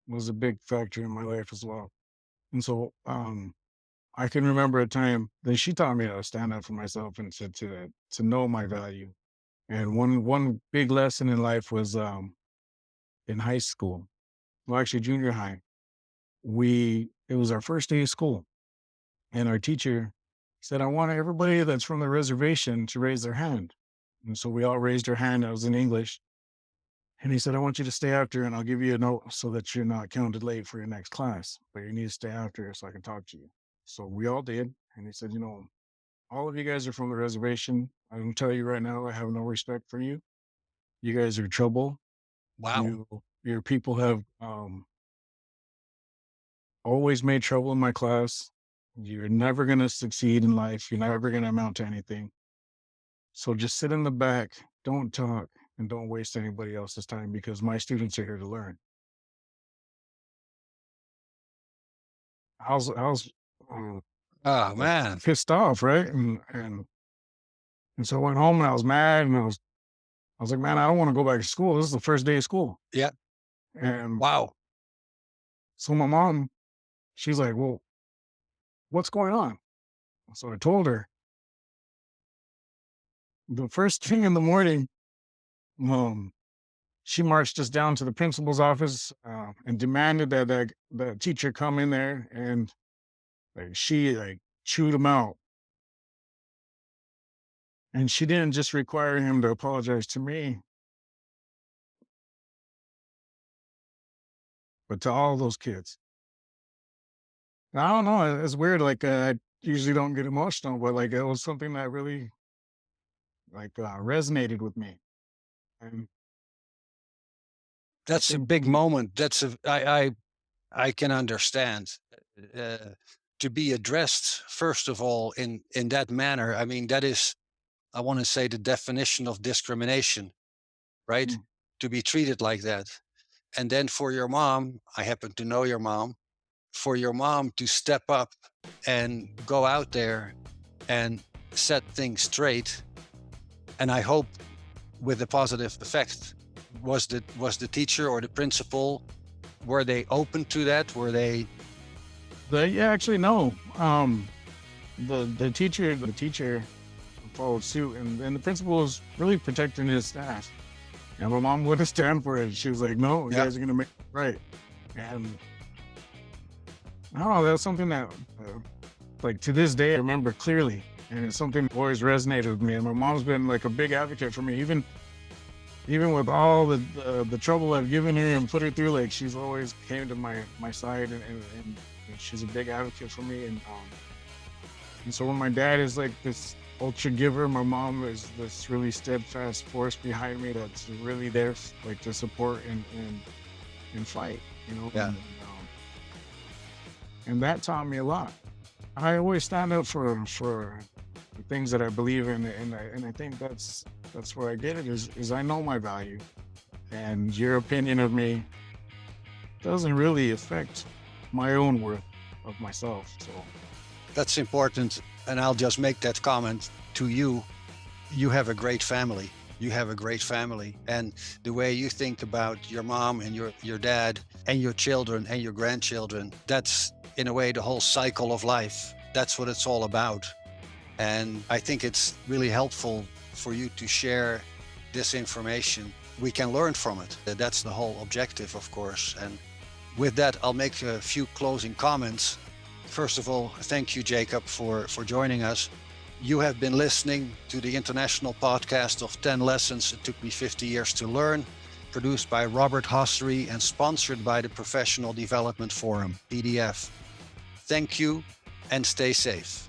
was a big factor in my life as well. And so I can remember a time that she taught me how to stand up for myself and to know my value. And one big lesson in life was in high school. Well, actually junior high. It was our first day of school, and our teacher said, "I want everybody that's from the reservation to raise their hand." And so we all raised our hand. That was in English. And he said, "I want you to stay after and I'll give you a note so that you're not counted late for your next class, but you need to stay after so I can talk to you." So we all did. And he said, "All of you guys are from the reservation. I'm going to tell you right now, I have no respect for you. You guys are trouble. wow. Your people have always made trouble in my class. You're never going to succeed in life. You're never going to amount to anything. So just sit in the back, don't talk, and don't waste anybody else's time because my students are here to learn. I was uh, Oh like man. pissed off, right? And so I went home and I was mad and I was like, man, I don't want to go back to school. This is the first day of school. Yeah. And Wow. so my mom, she's like, well, what's going on? So I told her the first thing in the morning, um, she marched us down to the principal's office and demanded that the teacher come in there and like she like chewed him out. And she didn't just require him to apologize to me, but to all those kids. And I don't know. It's weird. Like I usually don't get emotional, but like it was something that really like resonated with me. And I That's a think, big moment. I can understand. Uh, to be addressed, first of all, in that manner, I mean, that is, I want to say, the definition of discrimination, right? mm, To be treated like that. And then for your mom, I happen to know your mom, for your mom to step up and go out there and set things straight. And I hope with a positive effect. Was the teacher or the principal, were they open to that? Were they? yeah, actually, no. The teacher followed suit, and the principal was really protecting his staff. And my mom wouldn't stand for it. She was like, "No, you Yeah. guys are gonna make it right." And I don't know. That was something that, like, to this day, I remember clearly, and it's something that always resonated with me. And my mom's been like a big advocate for me, even with all the trouble I've given her and put her through. Like, she's always came to my side, and she's a big advocate for me. And so when my dad is like this ultra giver, my mom is this really steadfast force behind me that's really there, like, to support and fight, you know. Yeah. And that taught me a lot. I always stand up for the things that I believe in, and I think that's where I get it is I know my value, and your opinion of me doesn't really affect my own worth of myself. So That's important. And I'll just make that comment to you. You have a great family. You have a great family. And the way you think about your mom and your dad and your children and your grandchildren, that's in a way the whole cycle of life. That's what it's all about. And I think it's really helpful for you to share this information. We can learn from it. That's the whole objective, of course. And with that, I'll make a few closing comments. First of all, thank you, Jacob, for joining us. You have been listening to the international podcast of 10 Lessons It Took Me 50 Years to Learn, produced by Robert Hossery and sponsored by the Professional Development Forum, PDF. Thank you, and stay safe.